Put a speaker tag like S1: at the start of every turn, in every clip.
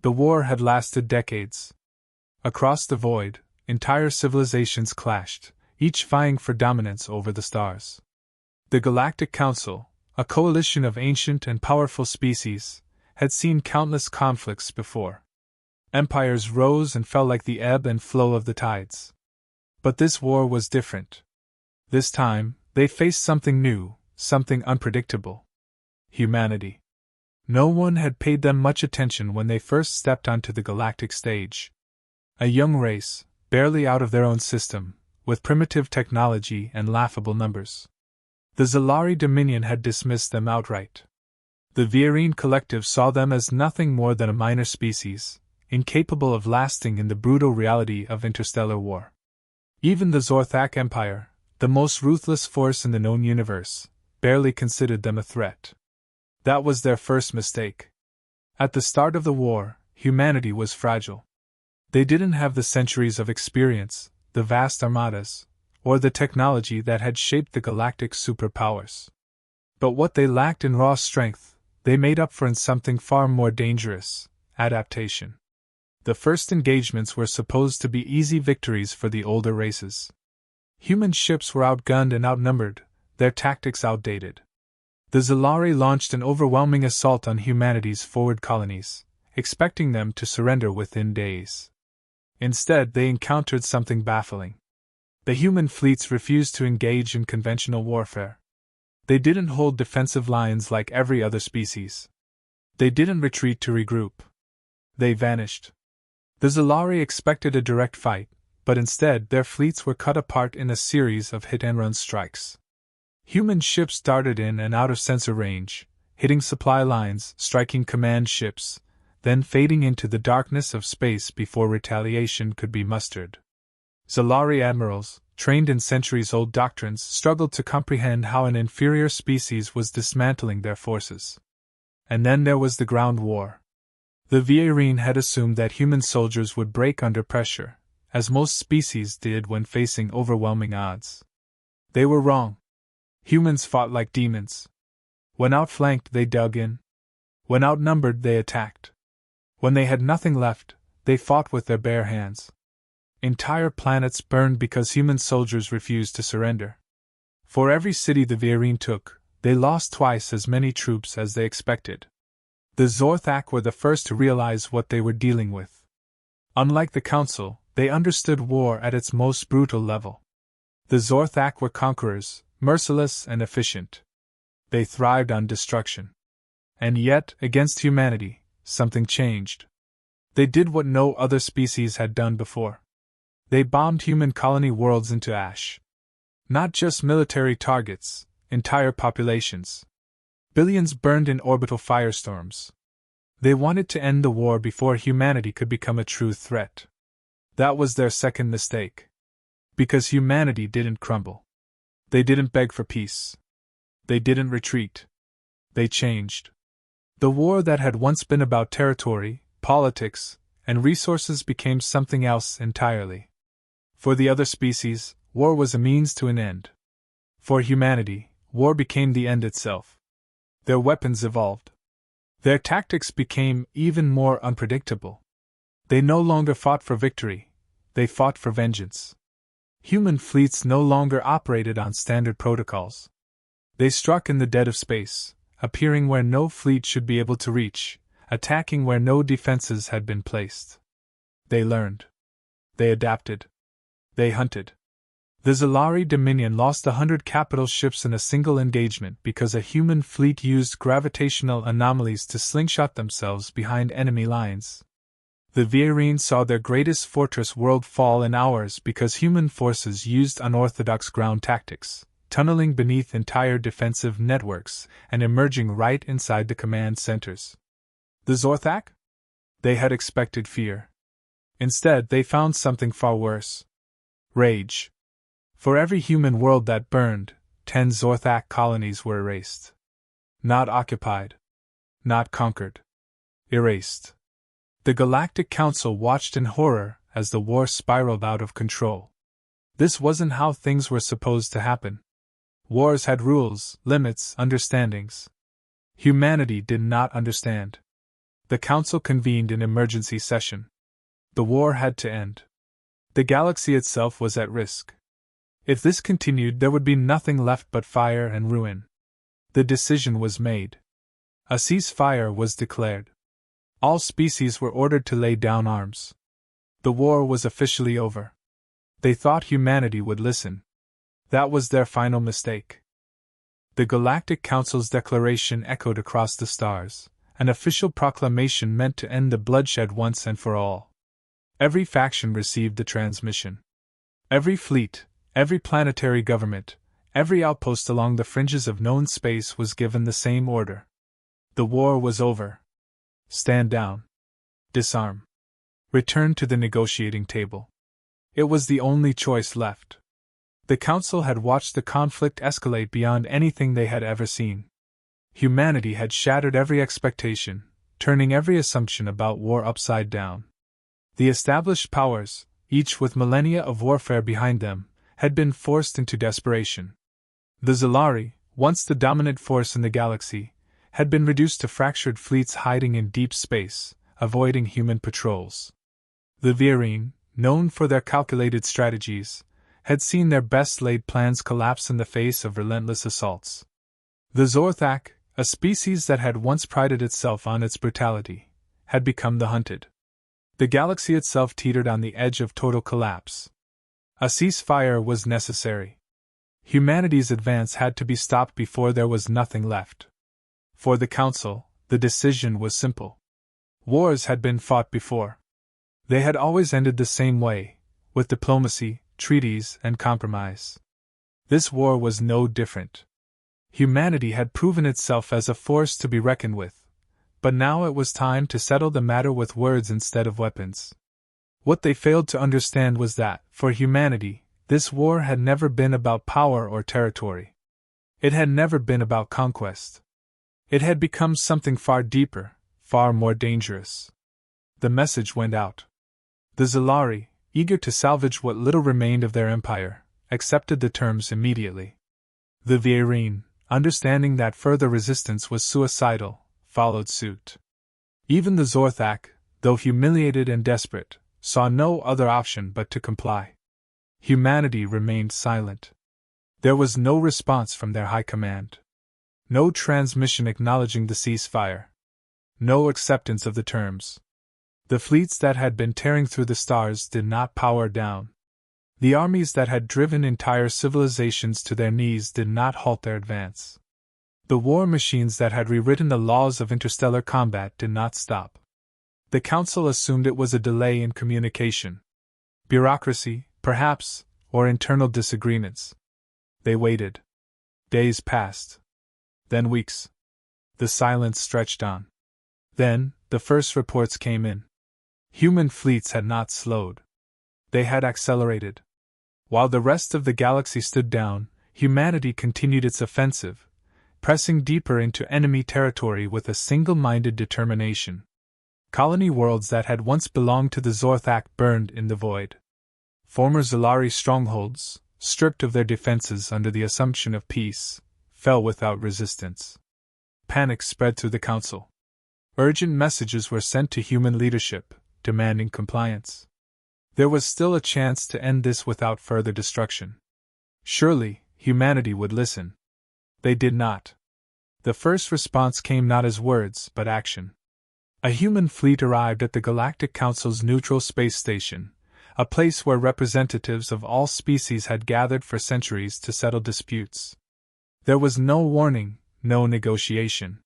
S1: The war had lasted decades. Across the void, entire civilizations clashed, each vying for dominance over the stars. The Galactic Council, a coalition of ancient and powerful species, had seen countless conflicts before. Empires rose and fell like the ebb and flow of the tides. But this war was different. This time, they faced something new, something unpredictable. Humanity. No one had paid them much attention when they first stepped onto the galactic stage. A young race, barely out of their own system, with primitive technology and laughable numbers. The Zalari Dominion had dismissed them outright. The Viarine Collective saw them as nothing more than a minor species, incapable of lasting in the brutal reality of interstellar war. Even the Zorthak Empire, the most ruthless force in the known universe, barely considered them a threat. That was their first mistake. At the start of the war, humanity was fragile. They didn't have the centuries of experience, the vast armadas, or the technology that had shaped the galactic superpowers. But what they lacked in raw strength, they made up for in something far more dangerous: adaptation. The first engagements were supposed to be easy victories for the older races. Human ships were outgunned and outnumbered, their tactics outdated. The Zalari launched an overwhelming assault on humanity's forward colonies, expecting them to surrender within days. Instead, they encountered something baffling. The human fleets refused to engage in conventional warfare. They didn't hold defensive lines like every other species. They didn't retreat to regroup. They vanished. The Zalari expected a direct fight, but instead their fleets were cut apart in a series of hit-and-run strikes. Human ships darted in and out of sensor range, hitting supply lines, striking command ships, then fading into the darkness of space before retaliation could be mustered. Zalari admirals, trained in centuries-old doctrines, struggled to comprehend how an inferior species was dismantling their forces. And then there was the ground war. The Viarine had assumed that human soldiers would break under pressure, as most species did when facing overwhelming odds. They were wrong. Humans fought like demons. When outflanked, they dug in. When outnumbered, they attacked. When they had nothing left, they fought with their bare hands. Entire planets burned because human soldiers refused to surrender. For every city the Viarine took, they lost twice as many troops as they expected. The Zorthak were the first to realize what they were dealing with. Unlike the Council, they understood war at its most brutal level. The Zorthak were conquerors, merciless and efficient. They thrived on destruction. And yet, against humanity, something changed. They did what no other species had done before. They bombed human colony worlds into ash. Not just military targets, entire populations. Billions burned in orbital firestorms. They wanted to end the war before humanity could become a true threat. That was their second mistake. Because humanity didn't crumble. They didn't beg for peace. They didn't retreat. They changed. The war that had once been about territory, politics, and resources became something else entirely. For the other species, war was a means to an end. For humanity, war became the end itself. Their weapons evolved. Their tactics became even more unpredictable. They no longer fought for victory, they fought for vengeance. Human fleets no longer operated on standard protocols. They struck in the dead of space, appearing where no fleet should be able to reach, attacking where no defenses had been placed. They learned. They adapted. They hunted. The Zalari Dominion lost 100 capital ships in a single engagement because a human fleet used gravitational anomalies to slingshot themselves behind enemy lines. The Viarine saw their greatest fortress world fall in hours because human forces used unorthodox ground tactics, tunneling beneath entire defensive networks and emerging right inside the command centers. The Zorthak? They had expected fear. Instead, they found something far worse. Rage. For every human world that burned, 10 Zorthak colonies were erased. Not occupied. Not conquered. Erased. The Galactic Council watched in horror as the war spiraled out of control. This wasn't how things were supposed to happen. Wars had rules, limits, understandings. Humanity did not understand. The Council convened an emergency session. The war had to end. The galaxy itself was at risk. If this continued, there would be nothing left but fire and ruin. The decision was made. A ceasefire was declared. All species were ordered to lay down arms. The war was officially over. They thought humanity would listen. That was their final mistake. The Galactic Council's declaration echoed across the stars, an official proclamation meant to end the bloodshed once and for all. Every faction received the transmission. Every fleet, every planetary government, every outpost along the fringes of known space was given the same order. The war was over. Stand down. Disarm. Return to the negotiating table. It was the only choice left. The Council had watched the conflict escalate beyond anything they had ever seen. Humanity had shattered every expectation, turning every assumption about war upside down. The established powers, each with millennia of warfare behind them, had been forced into desperation. The Zalari, once the dominant force in the galaxy, had been reduced to fractured fleets hiding in deep space, avoiding human patrols. The Virine, known for their calculated strategies, had seen their best-laid plans collapse in the face of relentless assaults. The Zorthak, a species that had once prided itself on its brutality, had become the hunted. The galaxy itself teetered on the edge of total collapse. A ceasefire was necessary. Humanity's advance had to be stopped before there was nothing left. For the Council, the decision was simple. Wars had been fought before. They had always ended the same way, with diplomacy, treaties, and compromise. This war was no different. Humanity had proven itself as a force to be reckoned with, but now it was time to settle the matter with words instead of weapons. What they failed to understand was that, for humanity, this war had never been about power or territory. It had never been about conquest. It had become something far deeper, far more dangerous. The message went out. The Zalari, eager to salvage what little remained of their empire, accepted the terms immediately. The Virine, understanding that further resistance was suicidal, followed suit. Even the Zorthak, though humiliated and desperate, saw no other option but to comply. Humanity remained silent. There was no response from their high command. No transmission acknowledging the ceasefire. No acceptance of the terms. The fleets that had been tearing through the stars did not power down. The armies that had driven entire civilizations to their knees did not halt their advance. The war machines that had rewritten the laws of interstellar combat did not stop. The Council assumed it was a delay in communication. Bureaucracy, perhaps, or internal disagreements. They waited. Days passed. Then weeks. The silence stretched on. Then, the first reports came in. Human fleets had not slowed. They had accelerated. While the rest of the galaxy stood down, humanity continued its offensive, pressing deeper into enemy territory with a single-minded determination. Colony worlds that had once belonged to the Zorthak burned in the void. Former Zalari strongholds, stripped of their defenses under the assumption of peace, fell without resistance. Panic spread through the Council. Urgent messages were sent to human leadership, demanding compliance. There was still a chance to end this without further destruction. Surely, humanity would listen. They did not. The first response came not as words, but action. A human fleet arrived at the Galactic Council's neutral space station, a place where representatives of all species had gathered for centuries to settle disputes. There was no warning, no negotiation.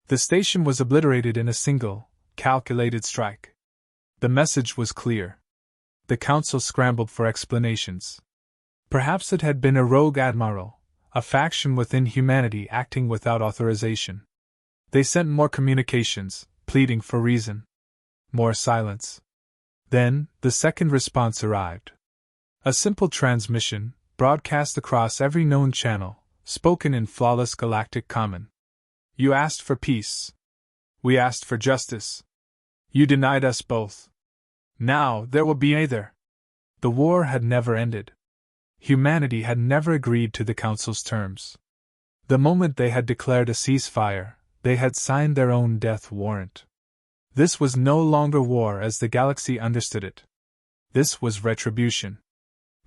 S1: The station was obliterated in a single, calculated strike. The message was clear. The Council scrambled for explanations. Perhaps it had been a rogue admiral, a faction within humanity acting without authorization. They sent more communications, pleading for reason. More silence. Then, the second response arrived. A simple transmission, broadcast across every known channel, spoken in flawless galactic common. You asked for peace. We asked for justice. You denied us both. Now there will be neither. The war had never ended. Humanity had never agreed to the Council's terms. The moment they had declared a ceasefire, they had signed their own death warrant. This was no longer war as the galaxy understood it. This was retribution.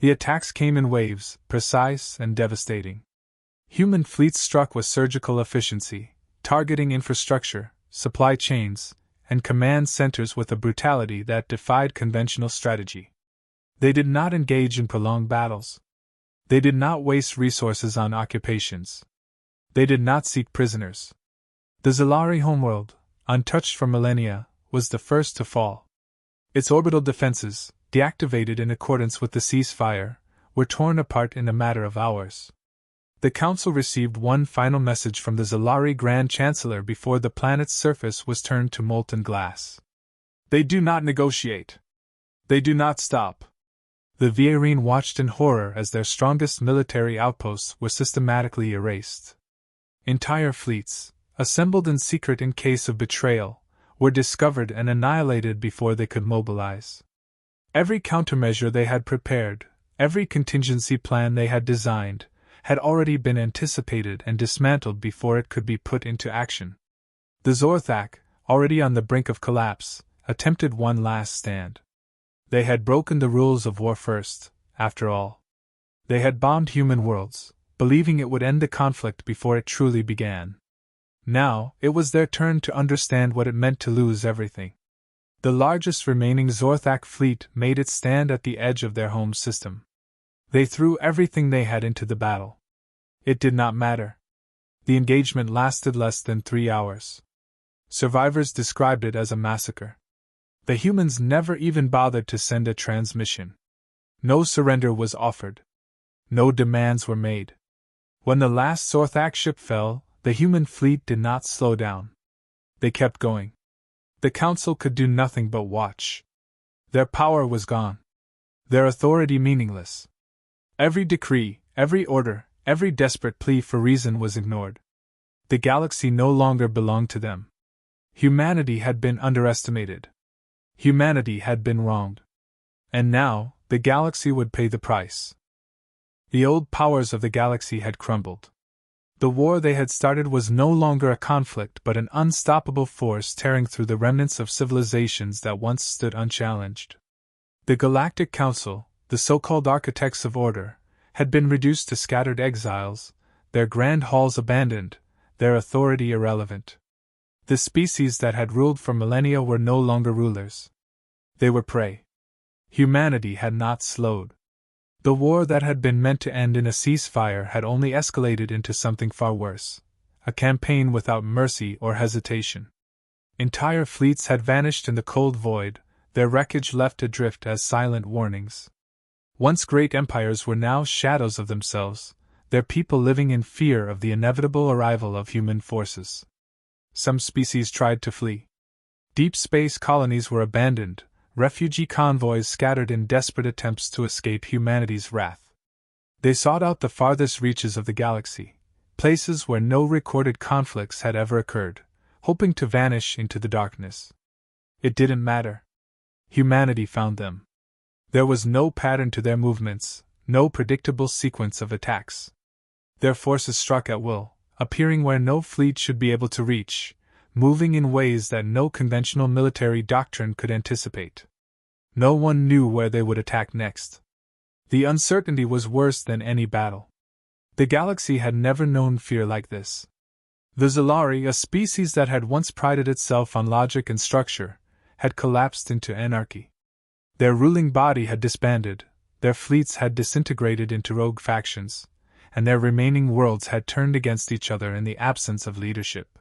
S1: The attacks came in waves, precise and devastating. Human fleets struck with surgical efficiency, targeting infrastructure, supply chains, and command centers with a brutality that defied conventional strategy. They did not engage in prolonged battles. They did not waste resources on occupations. They did not seek prisoners. The Zalari homeworld, untouched for millennia, was the first to fall. Its orbital defenses, deactivated in accordance with the ceasefire, were torn apart in a matter of hours. The Council received one final message from the Zalari Grand Chancellor before the planet's surface was turned to molten glass. They do not negotiate. They do not stop. The Viarine watched in horror as their strongest military outposts were systematically erased. Entire fleets, assembled in secret in case of betrayal, were discovered and annihilated before they could mobilize. Every countermeasure they had prepared, every contingency plan they had designed, had already been anticipated and dismantled before it could be put into action. The Zorthak, already on the brink of collapse, attempted one last stand. They had broken the rules of war first, after all. They had bombed human worlds, believing it would end the conflict before it truly began. Now, it was their turn to understand what it meant to lose everything. The largest remaining Zorthak fleet made its stand at the edge of their home system. They threw everything they had into the battle. It did not matter. The engagement lasted less than 3 hours. Survivors described it as a massacre. The humans never even bothered to send a transmission. No surrender was offered. No demands were made. When the last Zorthak ship fell, the human fleet did not slow down. They kept going. The Council could do nothing but watch. Their power was gone. Their authority meaningless. Every decree, every order, every desperate plea for reason was ignored. The galaxy no longer belonged to them. Humanity had been underestimated. Humanity had been wronged. And now, the galaxy would pay the price. The old powers of the galaxy had crumbled. The war they had started was no longer a conflict but an unstoppable force tearing through the remnants of civilizations that once stood unchallenged. The Galactic Council, the so-called architects of order, had been reduced to scattered exiles, their grand halls abandoned, their authority irrelevant. The species that had ruled for millennia were no longer rulers. They were prey. Humanity had not slowed. The war that had been meant to end in a ceasefire had only escalated into something far worse, a campaign without mercy or hesitation. Entire fleets had vanished in the cold void, their wreckage left adrift as silent warnings. Once great empires were now shadows of themselves, their people living in fear of the inevitable arrival of human forces. Some species tried to flee. Deep space colonies were abandoned, refugee convoys scattered in desperate attempts to escape humanity's wrath. They sought out the farthest reaches of the galaxy, places where no recorded conflicts had ever occurred, hoping to vanish into the darkness. It didn't matter. Humanity found them. There was no pattern to their movements, no predictable sequence of attacks. Their forces struck at will, appearing where no fleet should be able to reach, moving in ways that no conventional military doctrine could anticipate. No one knew where they would attack next. The uncertainty was worse than any battle. The galaxy had never known fear like this. The Zalari, a species that had once prided itself on logic and structure, had collapsed into anarchy. Their ruling body had disbanded, their fleets had disintegrated into rogue factions, and their remaining worlds had turned against each other in the absence of leadership.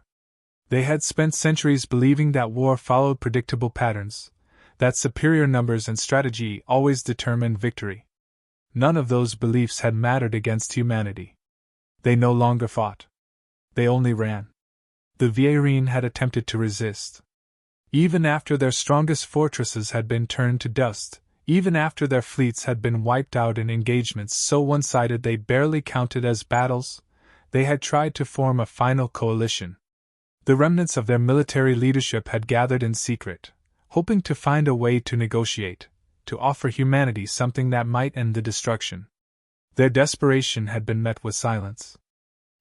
S1: They had spent centuries believing that war followed predictable patterns, that superior numbers and strategy always determined victory. None of those beliefs had mattered against humanity. They no longer fought. They only ran. The Viarine had attempted to resist. Even after their strongest fortresses had been turned to dust, even after their fleets had been wiped out in engagements so one-sided they barely counted as battles, they had tried to form a final coalition. The remnants of their military leadership had gathered in secret, hoping to find a way to negotiate, to offer humanity something that might end the destruction. Their desperation had been met with silence.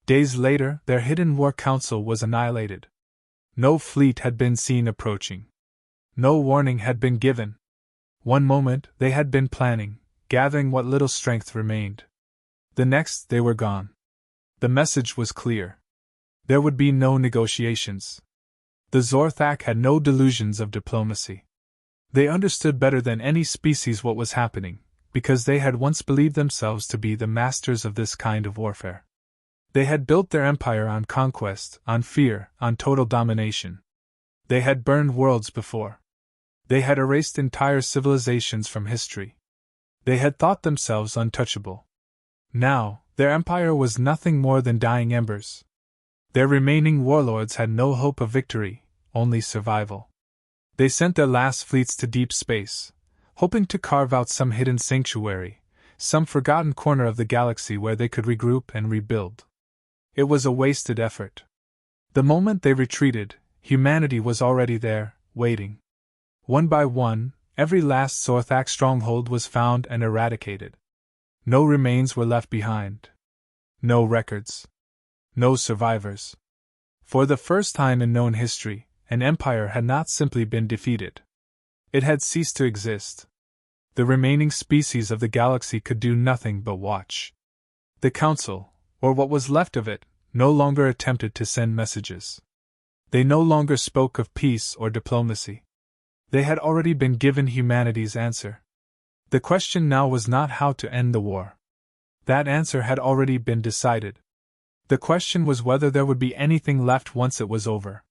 S1: Days later, their hidden war council was annihilated. No fleet had been seen approaching. No warning had been given. One moment they had been planning, gathering what little strength remained. The next they were gone. The message was clear. There would be no negotiations. The Zorthak had no delusions of diplomacy. They understood better than any species what was happening, because they had once believed themselves to be the masters of this kind of warfare. They had built their empire on conquest, on fear, on total domination. They had burned worlds before. They had erased entire civilizations from history. They had thought themselves untouchable. Now, their empire was nothing more than dying embers. Their remaining warlords had no hope of victory, only survival. They sent their last fleets to deep space, hoping to carve out some hidden sanctuary, some forgotten corner of the galaxy where they could regroup and rebuild. It was a wasted effort. The moment they retreated, humanity was already there, waiting. One by one, every last Zorthak stronghold was found and eradicated. No remains were left behind. No records. No survivors. For the first time in known history, an empire had not simply been defeated. It had ceased to exist. The remaining species of the galaxy could do nothing but watch. The Council, or what was left of it, no longer attempted to send messages. They no longer spoke of peace or diplomacy. They had already been given humanity's answer. The question now was not how to end the war. That answer had already been decided. The question was whether there would be anything left once it was over.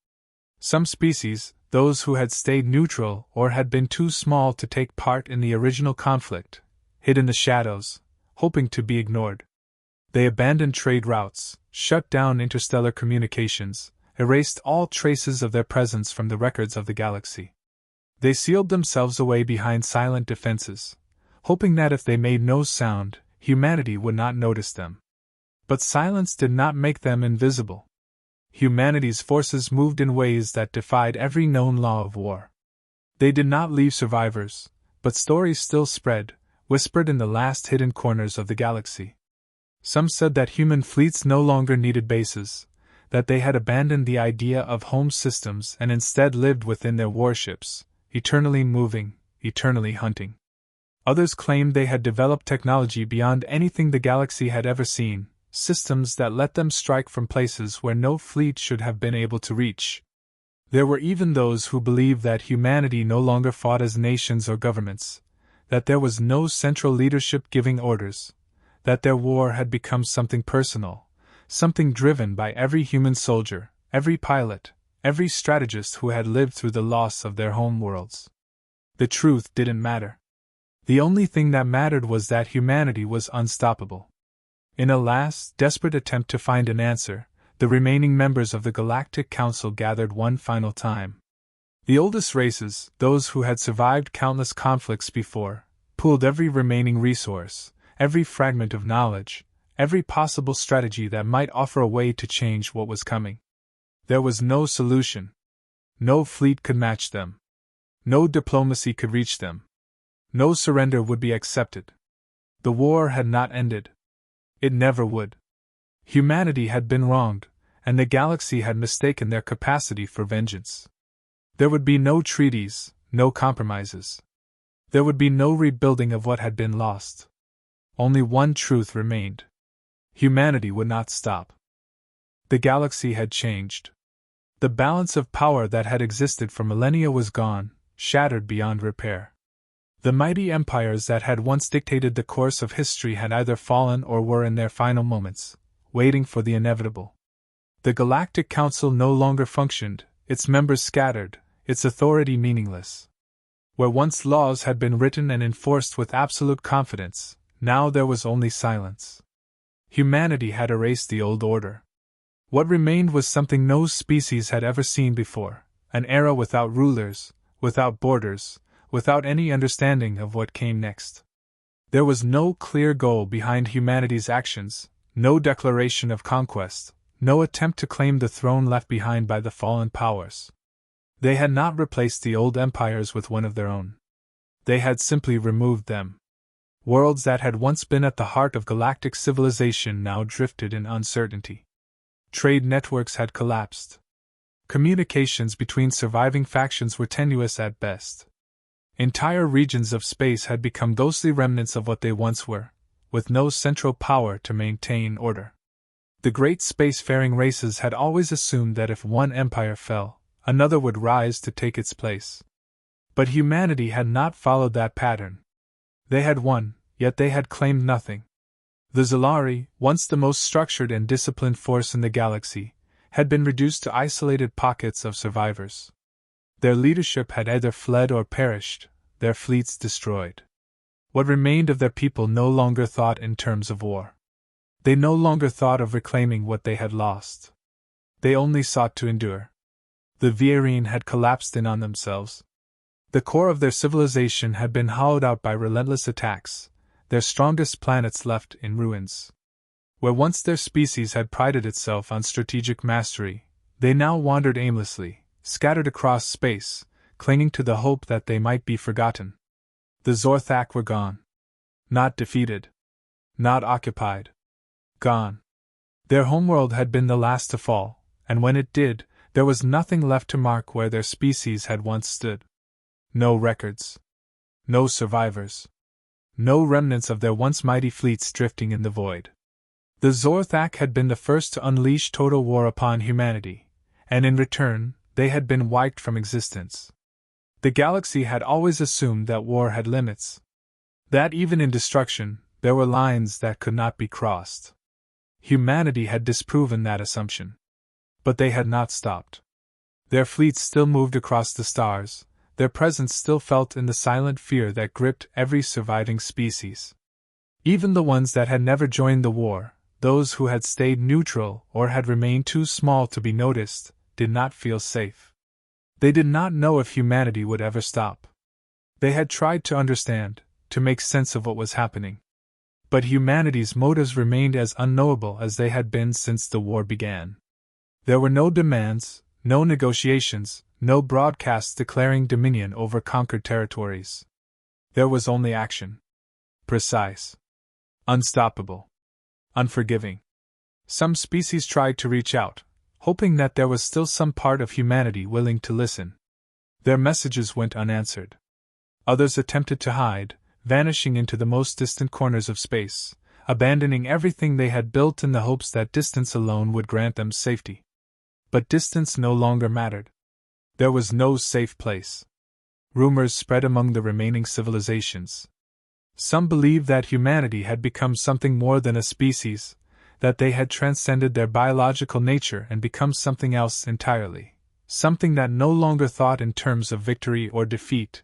S1: Some species, those who had stayed neutral or had been too small to take part in the original conflict, hid in the shadows, hoping to be ignored. They abandoned trade routes, shut down interstellar communications, erased all traces of their presence from the records of the galaxy. They sealed themselves away behind silent defenses, hoping that if they made no sound, humanity would not notice them. But silence did not make them invisible. Humanity's forces moved in ways that defied every known law of war. They did not leave survivors, but stories still spread, whispered in the last hidden corners of the galaxy. Some said that human fleets no longer needed bases, that they had abandoned the idea of home systems and instead lived within their warships, eternally moving, eternally hunting. Others claimed they had developed technology beyond anything the galaxy had ever seen, systems that let them strike from places where no fleet should have been able to reach. There were even those who believed that humanity no longer fought as nations or governments, that there was no central leadership giving orders, that their war had become something personal, something driven by every human soldier, every pilot, every strategist who had lived through the loss of their home worlds. The truth didn't matter. The only thing that mattered was that humanity was unstoppable. In a last, desperate attempt to find an answer, the remaining members of the Galactic Council gathered one final time. The oldest races, those who had survived countless conflicts before, pooled every remaining resource, every fragment of knowledge, every possible strategy that might offer a way to change what was coming. There was no solution. No fleet could match them. No diplomacy could reach them. No surrender would be accepted. The war had not ended. It never would. Humanity had been wronged, and the galaxy had mistaken their capacity for vengeance. There would be no treaties, no compromises. There would be no rebuilding of what had been lost. Only one truth remained. Humanity would not stop. The galaxy had changed. The balance of power that had existed for millennia was gone, shattered beyond repair. The mighty empires that had once dictated the course of history had either fallen or were in their final moments, waiting for the inevitable. The Galactic Council no longer functioned, its members scattered, its authority meaningless. Where once laws had been written and enforced with absolute confidence, now there was only silence. Humanity had erased the old order. What remained was something no species had ever seen before, an era without rulers, without borders, without any understanding of what came next. There was no clear goal behind humanity's actions, no declaration of conquest, no attempt to claim the throne left behind by the fallen powers. They had not replaced the old empires with one of their own. They had simply removed them. Worlds that had once been at the heart of galactic civilization now drifted in uncertainty. Trade networks had collapsed. communications between surviving factions were tenuous at best. Entire regions of space had become ghostly remnants of what they once were, with no central power to maintain order. The great spacefaring races had always assumed that if one empire fell, another would rise to take its place. But humanity had not followed that pattern. They had won, yet they had claimed nothing. The Zalari, once the most structured and disciplined force in the galaxy, had been reduced to isolated pockets of survivors. Their leadership had either fled or perished, their fleets destroyed. What remained of their people no longer thought in terms of war. They no longer thought of reclaiming what they had lost. They only sought to endure. The Viarine had collapsed in on themselves. The core of their civilization had been hollowed out by relentless attacks, their strongest planets left in ruins. Where once their species had prided itself on strategic mastery, they now wandered aimlessly, scattered across space, clinging to the hope that they might be forgotten. The Zorthak were gone. Not defeated. Not occupied. Gone. Their homeworld had been the last to fall, and when it did, there was nothing left to mark where their species had once stood. No records. No survivors. No remnants of their once mighty fleets drifting in the void. The Zorthak had been the first to unleash total war upon humanity, and in return, they had been wiped from existence. The galaxy had always assumed that war had limits. That even in destruction, there were lines that could not be crossed. Humanity had disproven that assumption. But they had not stopped. Their fleets still moved across the stars, their presence still felt in the silent fear that gripped every surviving species. Even the ones that had never joined the war, those who had stayed neutral or had remained too small to be noticed, did not feel safe. They did not know if humanity would ever stop. They had tried to understand, to make sense of what was happening. But humanity's motives remained as unknowable as they had been since the war began. There were no demands, no negotiations, no broadcasts declaring dominion over conquered territories. There was only action. Precise. Unstoppable. Unforgiving. Some species tried to reach out, hoping that there was still some part of humanity willing to listen. Their messages went unanswered. Others attempted to hide, vanishing into the most distant corners of space, abandoning everything they had built in the hopes that distance alone would grant them safety. But distance no longer mattered. There was no safe place. Rumors spread among the remaining civilizations. Some believed that humanity had become something more than a species, that they had transcended their biological nature and become something else entirely, something that no longer thought in terms of victory or defeat,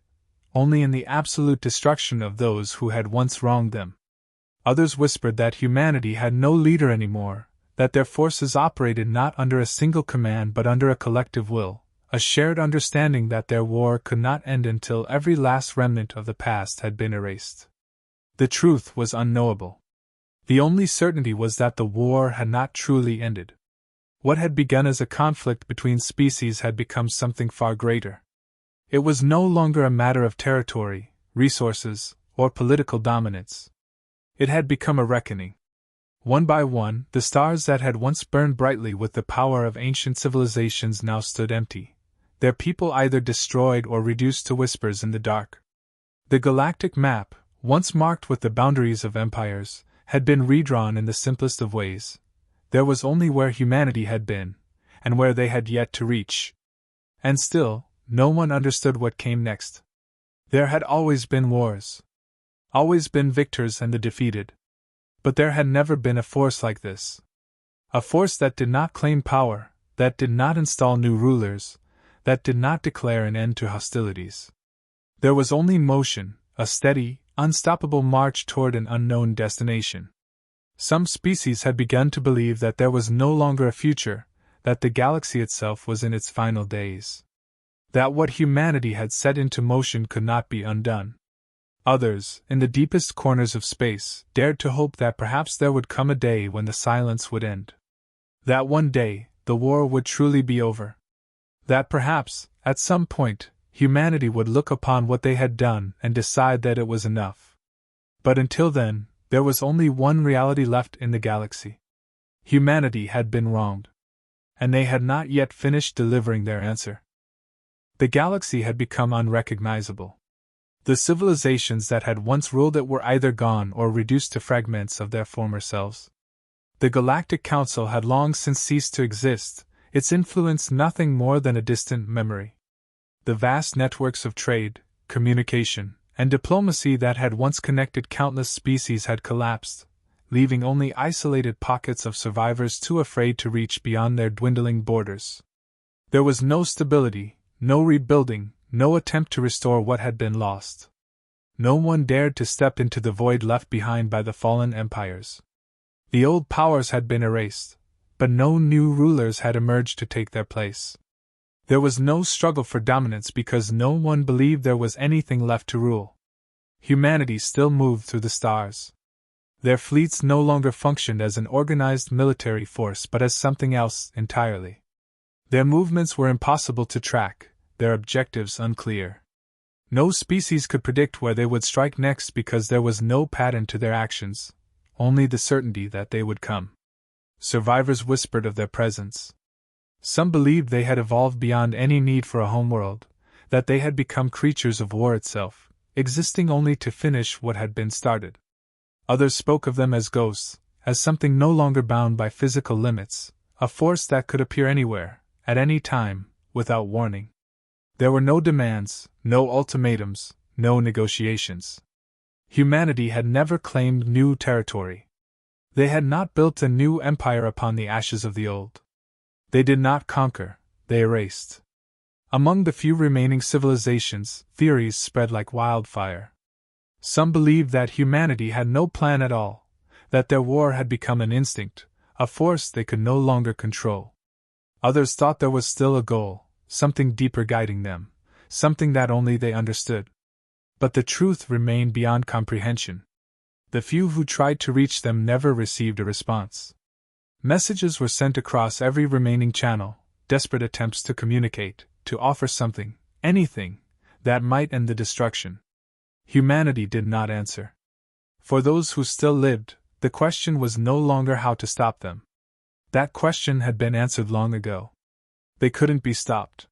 S1: only in the absolute destruction of those who had once wronged them. Others whispered that humanity had no leader anymore, that their forces operated not under a single command but under a collective will, a shared understanding that their war could not end until every last remnant of the past had been erased. The truth was unknowable. The only certainty was that the war had not truly ended. What had begun as a conflict between species had become something far greater. It was no longer a matter of territory, resources, or political dominance. It had become a reckoning. One by one, the stars that had once burned brightly with the power of ancient civilizations now stood empty, their people either destroyed or reduced to whispers in the dark. The galactic map, once marked with the boundaries of empires, had been redrawn in the simplest of ways. There was only where humanity had been, and where they had yet to reach. And still, no one understood what came next. There had always been wars. Always been victors and the defeated. But there had never been a force like this. A force that did not claim power, that did not install new rulers, that did not declare an end to hostilities. There was only motion, a steady, unstoppable march toward an unknown destination. Some species had begun to believe that there was no longer a future, that the galaxy itself was in its final days. That what humanity had set into motion could not be undone. Others, in the deepest corners of space, dared to hope that perhaps there would come a day when the silence would end. That one day, the war would truly be over. That perhaps, at some point, humanity would look upon what they had done and decide that it was enough. But until then, there was only one reality left in the galaxy. Humanity had been wronged. and they had not yet finished delivering their answer. The galaxy had become unrecognizable. The civilizations that had once ruled it were either gone or reduced to fragments of their former selves. The Galactic Council had long since ceased to exist, its influence nothing more than a distant memory. The vast networks of trade, communication, and diplomacy that had once connected countless species had collapsed, leaving only isolated pockets of survivors too afraid to reach beyond their dwindling borders. There was no stability, no rebuilding, no attempt to restore what had been lost. No one dared to step into the void left behind by the fallen empires. The old powers had been erased, but no new rulers had emerged to take their place. There was no struggle for dominance because no one believed there was anything left to rule. Humanity still moved through the stars. Their fleets no longer functioned as an organized military force but as something else entirely. Their movements were impossible to track, their objectives unclear. No species could predict where they would strike next because there was no pattern to their actions, only the certainty that they would come. Survivors whispered of their presence. Some believed they had evolved beyond any need for a homeworld, that they had become creatures of war itself, existing only to finish what had been started. Others spoke of them as ghosts, as something no longer bound by physical limits, a force that could appear anywhere, at any time, without warning. There were no demands, no ultimatums, no negotiations. Humanity had never claimed new territory. They had not built a new empire upon the ashes of the old. They did not conquer, they erased. Among the few remaining civilizations, theories spread like wildfire. Some believed that humanity had no plan at all, that their war had become an instinct, a force they could no longer control. Others thought there was still a goal, something deeper guiding them, something that only they understood. But the truth remained beyond comprehension. The few who tried to reach them never received a response. Messages were sent across every remaining channel, desperate attempts to communicate, to offer something, anything, that might end the destruction. Humanity did not answer. For those who still lived, the question was no longer how to stop them. That question had been answered long ago. They couldn't be stopped.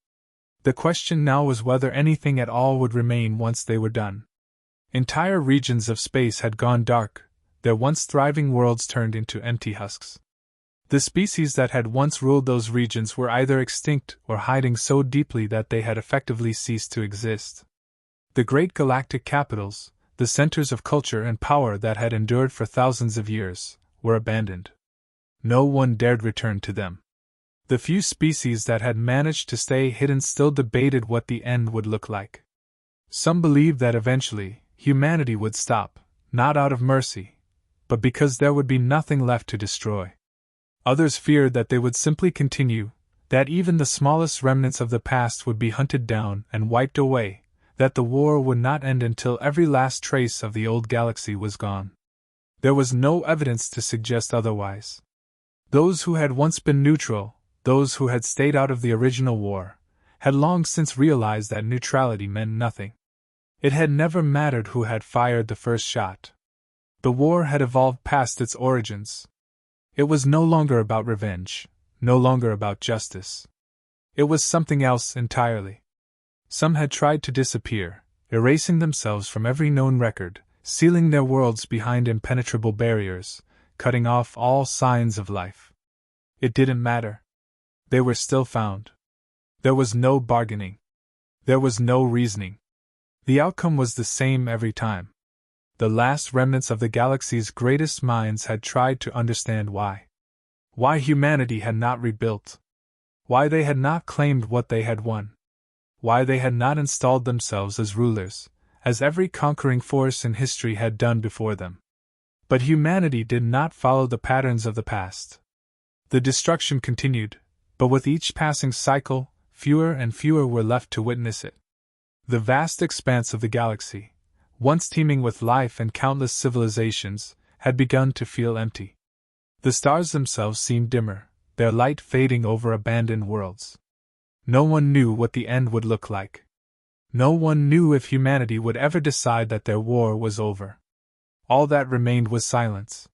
S1: The question now was whether anything at all would remain once they were done. Entire regions of space had gone dark, their once thriving worlds turned into empty husks. The species that had once ruled those regions were either extinct or hiding so deeply that they had effectively ceased to exist. The great galactic capitals, the centers of culture and power that had endured for thousands of years, were abandoned. No one dared return to them. The few species that had managed to stay hidden still debated what the end would look like. Some believed that eventually, humanity would stop, not out of mercy, but because there would be nothing left to destroy. Others feared that they would simply continue, that even the smallest remnants of the past would be hunted down and wiped away, that the war would not end until every last trace of the old galaxy was gone. There was no evidence to suggest otherwise. Those who had once been neutral, those who had stayed out of the original war, had long since realized that neutrality meant nothing. It had never mattered who had fired the first shot. The war had evolved past its origins. It was no longer about revenge, no longer about justice. It was something else entirely. Some had tried to disappear, erasing themselves from every known record, sealing their worlds behind impenetrable barriers, cutting off all signs of life. It didn't matter. They were still found. There was no bargaining. There was no reasoning. The outcome was the same every time. The last remnants of the galaxy's greatest minds had tried to understand why. Why humanity had not rebuilt. Why they had not claimed what they had won. Why they had not installed themselves as rulers, as every conquering force in history had done before them. But humanity did not follow the patterns of the past. The destruction continued, but with each passing cycle, fewer and fewer were left to witness it. The vast expanse of the galaxy, once teeming with life and countless civilizations, had begun to feel empty. The stars themselves seemed dimmer, their light fading over abandoned worlds. No one knew what the end would look like. No one knew if humanity would ever decide that their war was over. All that remained was silence.